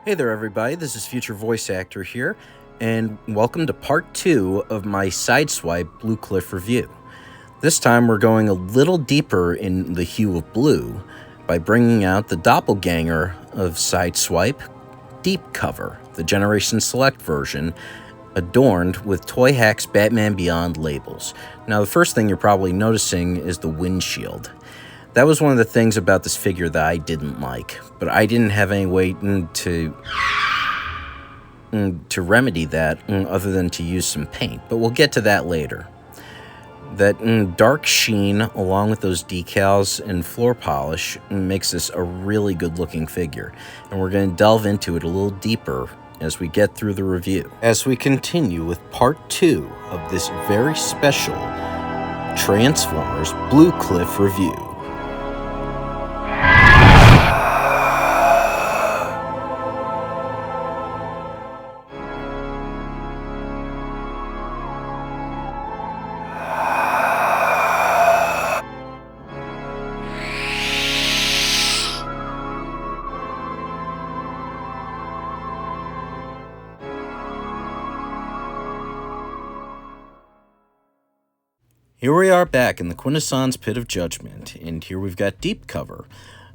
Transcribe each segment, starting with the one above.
Hey there everybody, this is Future Voice Actor here, and welcome to part 2 of my Sideswipe Blue Cliff review. This time we're going a little deeper in the hue of blue by bringing out the doppelganger of Sideswipe, Deep Cover, the Generation Select version, adorned with Toyhaxed Batman Beyond labels. Now the first thing you're probably noticing is the windshield. That was one of the things about this figure that I didn't like, but I didn't have any way to remedy that other than to use some paint, but we'll get to that later. That dark sheen, along with those decals and floor polish, makes this a really good-looking figure, and we're going to delve into it a little deeper as we get through the review. As we continue with part 2 of this very special Transformers Blue Cliff review. Here we are back in the Quintessence Pit of Judgment, and here we've got Deep Cover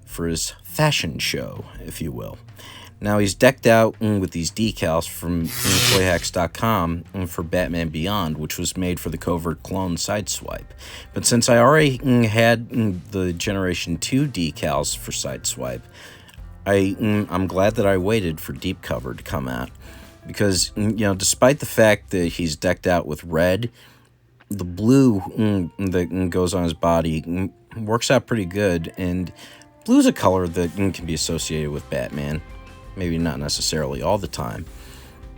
for his fashion show, if you will. Now he's decked out with these decals from Toyhaxed.com for Batman Beyond, which was made for the covert clone Sideswipe. But since I already had the Generation 2 decals for Sideswipe, I'm glad that I waited for Deep Cover to come out. Because, despite the fact that he's decked out with red, the blue that goes on his body works out pretty good, and blue's a color that can be associated with Batman. Maybe not necessarily all the time,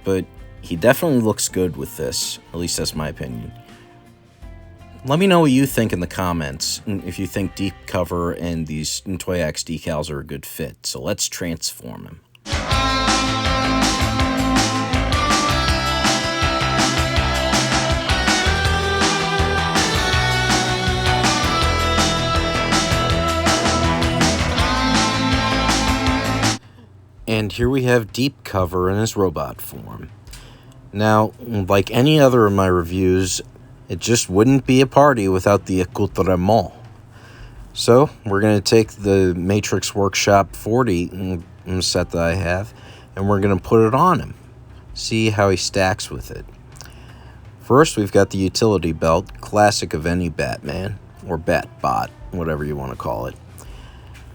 but he definitely looks good with this. At least that's my opinion. Let me know what you think in the comments, if you think Deep Cover and these Toyhaxed decals are a good fit. So let's transform him. And here we have Deep Cover in his robot form. Now, like any other of my reviews, it just wouldn't be a party without the accoutrement. So, we're going to take the Matrix Workshop 40 set that I have, and we're going to put it on him. See how he stacks with it. First, we've got the utility belt, classic of any Batman, or Batbot, whatever you want to call it.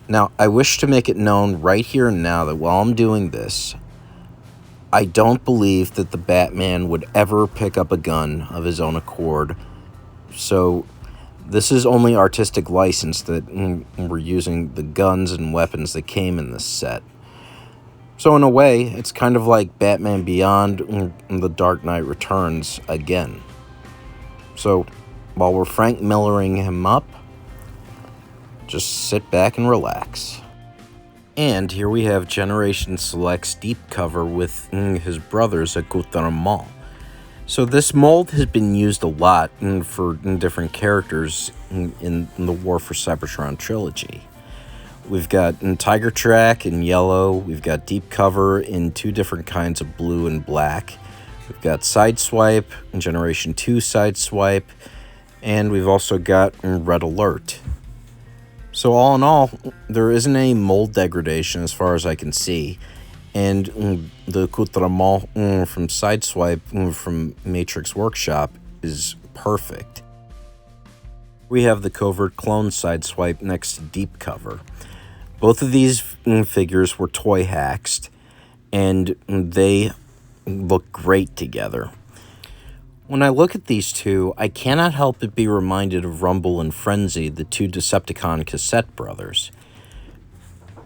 Now, I wish to make it known right here and now that while I'm doing this, I don't believe that the Batman would ever pick up a gun of his own accord. So, this is only artistic license that we're using the guns and weapons that came in this set. So, in a way, it's kind of like Batman Beyond and The Dark Knight Returns again. So, while we're Frank Millering him up, just sit back and relax. And here we have Generation Select's Deep Cover with his brother's accoutrement. So this mold has been used a lot for different characters in the War for Cybertron trilogy. We've got Tiger Track in yellow, we've got Deep Cover in 2 different kinds of blue and black, we've got Sideswipe, Generation 2 Sideswipe, and we've also got Red Alert. So all in all, there isn't any mold degradation as far as I can see, and the accoutrement from Sideswipe from Matrix Workshop is perfect. We have the covert clone Sideswipe next to Deep Cover. Both of these figures were Toyhaxed, and they look great together. When I look at these two, I cannot help but be reminded of Rumble and Frenzy, the 2 Decepticon cassette brothers.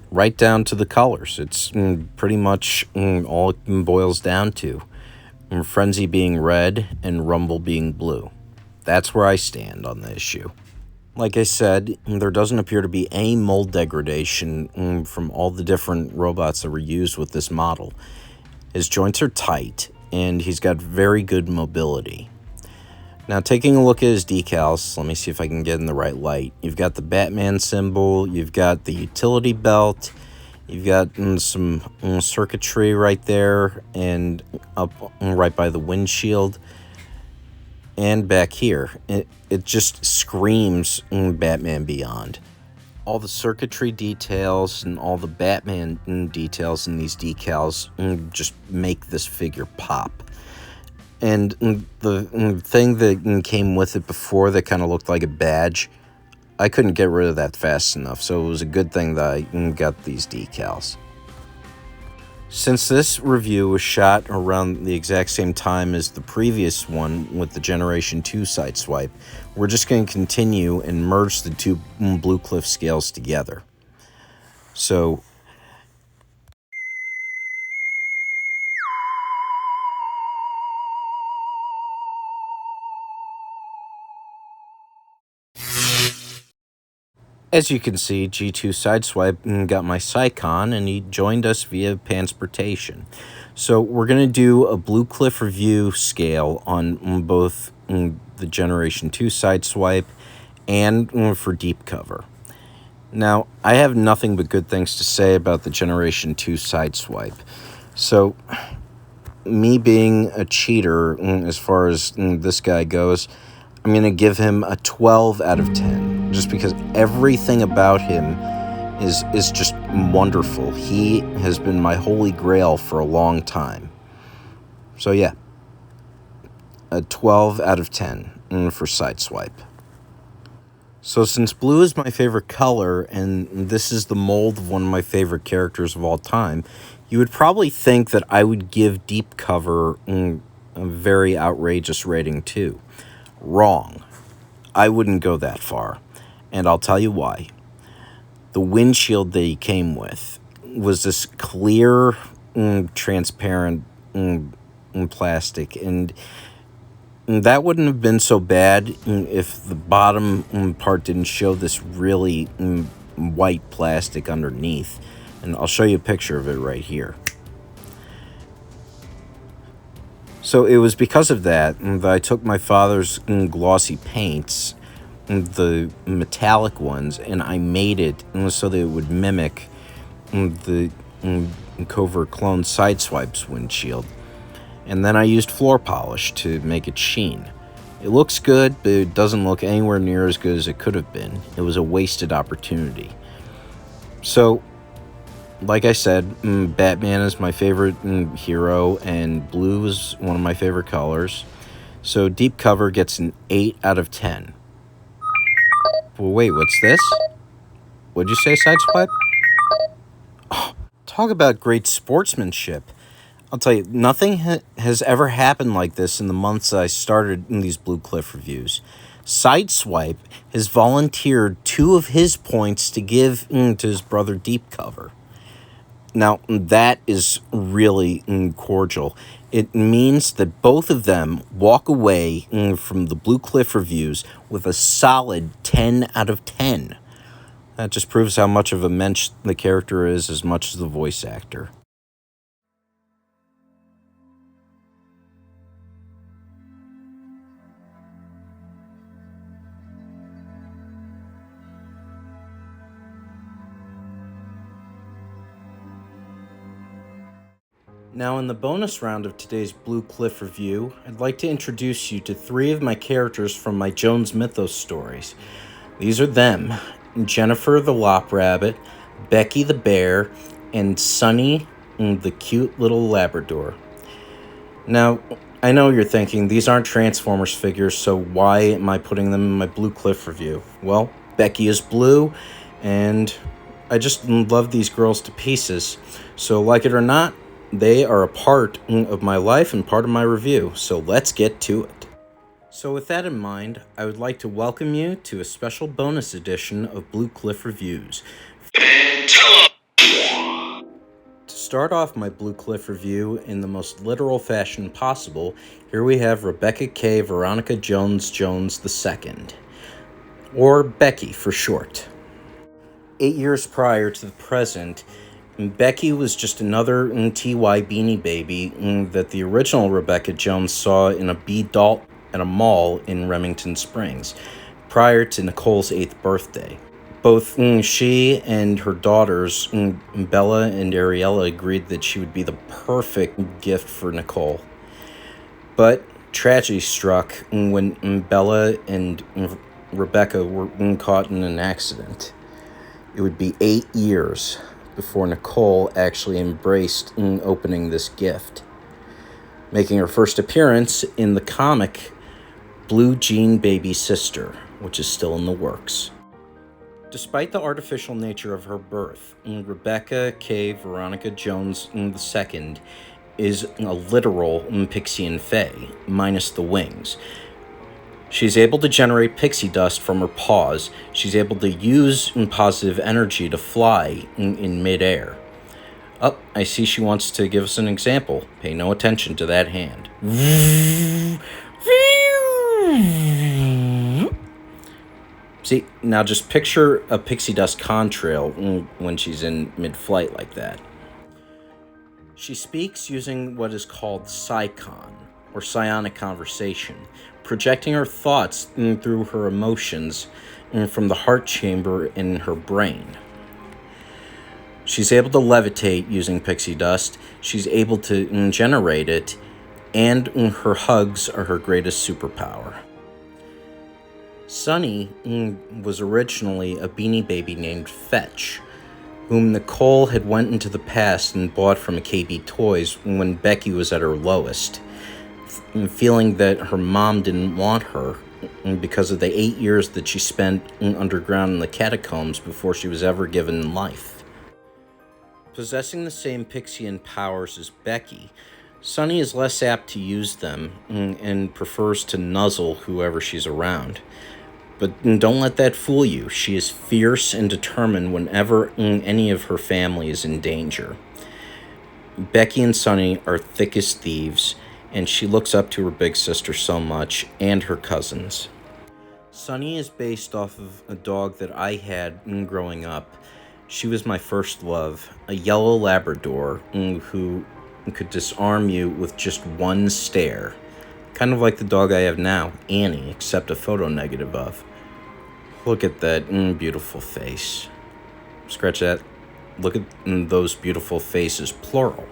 Right down to the colors. It's pretty much all it boils down to. Frenzy being red and Rumble being blue. That's where I stand on the issue. Like I said, there doesn't appear to be any mold degradation from all the different robots that were used with this model. His joints are tight, and he's got very good mobility. Now, taking a look at his decals, let me see if I can get in the right light. You've got the Batman symbol, you've got the utility belt, you've got some circuitry right there, and up right by the windshield, and back here. It just screams Batman Beyond. All the circuitry details and all the Batman details in these decals just make this figure pop. And the thing that came with it before that kind of looked like a badge, I couldn't get rid of that fast enough, so it was a good thing that I got these decals. Since this review was shot around the exact same time as the previous one with the Generation 2 Sideswipe, we're just going to continue and merge the two Blue Cliff scales together. So, as you can see, G2 Sideswipe got my Psycon, and he joined us via Pansportation. So we're going to do a Blue Cliff review scale on both the Generation 2 Sideswipe and for Deep Cover. Now, I have nothing but good things to say about the Generation 2 Sideswipe. So, me being a cheater as far as this guy goes, I'm going to give him a 12 out of 10, just because everything about him is just wonderful. He has been my holy grail for a long time. So yeah, a 12 out of 10 for Sideswipe. So since blue is my favorite color, and this is the mold of one of my favorite characters of all time, you would probably think that I would give Deep Cover a very outrageous rating too. Wrong. I wouldn't go that far, and I'll tell you why. The windshield that he came with was this clear, transparent plastic, and that wouldn't have been so bad if the bottom part didn't show this really white plastic underneath. And I'll show you a picture of it right here. So it was because of that that I took my father's glossy paints, the metallic ones, and I made it so that it would mimic the Covert Clone Sideswipe's windshield. And then I used floor polish to make it sheen. It looks good, but it doesn't look anywhere near as good as it could have been. It was a wasted opportunity. So, like I said, Batman is my favorite hero, and blue is one of my favorite colors. So Deep Cover gets an 8 out of 10. Well, wait, what's this? What'd you say, Sideswipe? Oh, talk about great sportsmanship. I'll tell you, nothing has ever happened like this in the months I started in these Blue Cliff reviews. Sideswipe has volunteered 2 of his points to give to his brother Deep Cover. Now, that is really cordial. It means that both of them walk away from the Blue Cliff reviews with a solid 10 out of 10. That just proves how much of a mensch the character is as much as the voice actor. Now, in the bonus round of today's Blue Cliff review, I'd like to introduce you to 3 of my characters from my Jones Mythos stories. These are them: Jennifer the Lop Rabbit, Becky the Bear, and Sunny the cute little Labrador. Now, I know you're thinking, these aren't Transformers figures, so why am I putting them in my Blue Cliff review? Well, Becky is blue, and I just love these girls to pieces. So, like it or not, they are a part of my life and part of my review, so let's get to it. So with that in mind, I would like to welcome you to a special bonus edition of Blue Cliff Reviews. To start off my Blue Cliff review in the most literal fashion possible, here we have Rebecca K. Veronica Jones Jones II, or Becky for short. 8 years prior to the present, Becky was just another TY Beanie Baby that the original Rebecca Jones saw in a B. Dalton at a mall in Remington Springs prior to Nicole's 8th birthday. Both she and her daughters, Bella and Ariella, agreed that she would be the perfect gift for Nicole. But tragedy struck when Bella and Rebecca were caught in an accident. It would be 8 years before Nicole actually embraced opening this gift, making her first appearance in the comic Blue Jean Baby Sister, which is still in the works. Despite the artificial nature of her birth, Rebecca K. Veronica Jones II is a literal pixie and fae, minus the wings. She's able to generate pixie dust from her paws. She's able to use positive energy to fly in midair. Oh, I see she wants to give us an example. Pay no attention to that hand. See, now just picture a pixie dust contrail when she's in mid-flight like that. She speaks using what is called psichon, or psionic conversation, projecting her thoughts through her emotions from the heart chamber in her brain. She's able to levitate using pixie dust, she's able to generate it, and her hugs are her greatest superpower. Sunny was originally a beanie baby named Fetch, whom Nicole had went into the past and bought from KB Toys when Becky was at her lowest, feeling that her mom didn't want her because of the 8 years that she spent underground in the catacombs before she was ever given life. Possessing the same Pixian powers as Becky, Sunny is less apt to use them and prefers to nuzzle whoever she's around. But don't let that fool you. She is fierce and determined whenever any of her family is in danger. Becky and Sunny are thick as thieves, and she looks up to her big sister so much, and her cousins. Sunny is based off of a dog that I had growing up. She was my first love, a yellow Labrador who could disarm you with just one stare. Kind of like the dog I have now, Annie, except a photo negative of. Look at that beautiful face. Scratch that. Look at those beautiful faces, plural.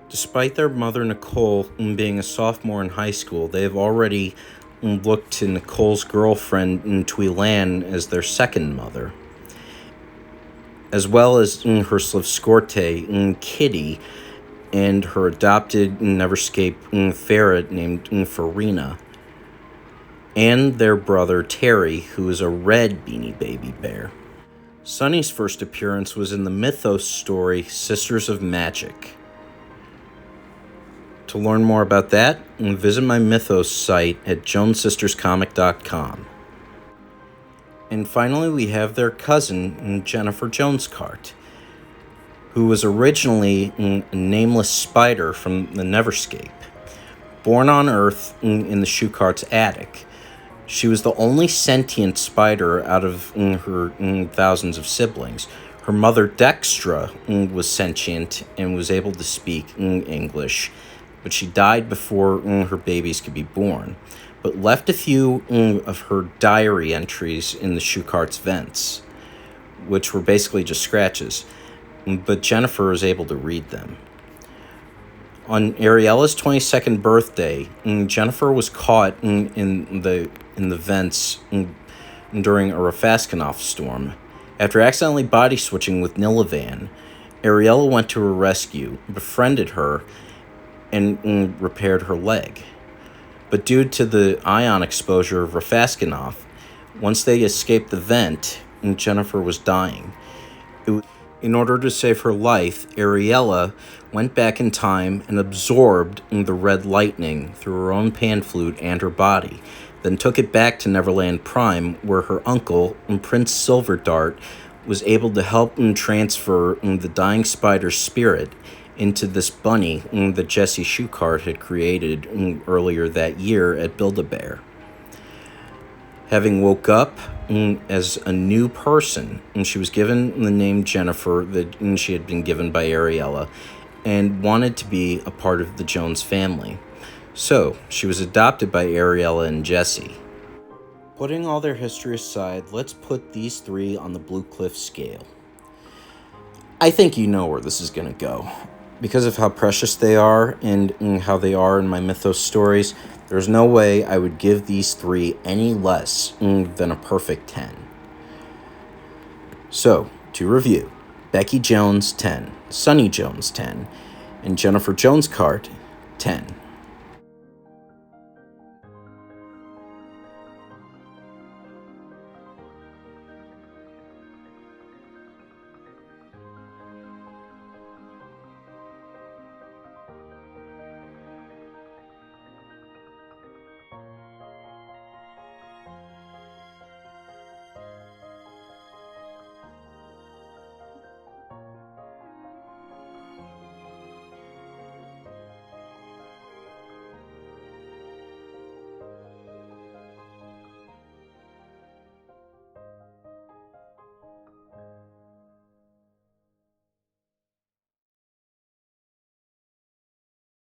Despite their mother, Nicole, being a sophomore in high school, they have already looked to Nicole's girlfriend, Twilan, as their second mother, as well as her Slavskorte, Kitty, and her adopted Neverscape ferret named Farina, and their brother Terry, who is a red beanie baby bear. Sunny's first appearance was in the mythos story Sisters of Magic. To learn more about that, visit my mythos site at jonessisterscomic.com. And finally, we have their cousin, Jennifer Jonescart, who was originally a nameless spider from the Neverscape. Born on Earth in the Shoecart's attic, she was the only sentient spider out of her thousands of siblings. Her mother, Dextra, was sentient and was able to speak English, but she died before her babies could be born, but left a few of her diary entries in the Shoecart's vents, which were basically just scratches. But Jennifer is able to read them. On Ariella's 22nd birthday, Jennifer was caught in the vents during a Rafaskinov storm. After accidentally body switching with Nilavan, Ariella went to her rescue, befriended her, and repaired her leg. But due to the ion exposure of Rafaskinov, once they escaped the vent, Jennifer was dying. In order to save her life, Ariella went back in time and absorbed the red lightning through her own pan flute and her body, then took it back to Neverland Prime, where her uncle, Prince Silverdart, was able to help transfer the dying spider's spirit into this bunny that Jesse Shoecart had created earlier that year at Build-A-Bear. Having woke up as a new person, and she was given the name Jennifer that she had been given by Ariella, and wanted to be a part of the Jones family. So, she was adopted by Ariella and Jesse. Putting all their history aside, let's put these three on the Blue Cliff scale. I think you know where this is going to go. Because of how precious they are and how they are in my mythos stories, there's no way I would give these three any less than a perfect 10. So, to review, Becky Jones, 10, Sunny Jones, 10, and Jennifer Jones Cart, 10.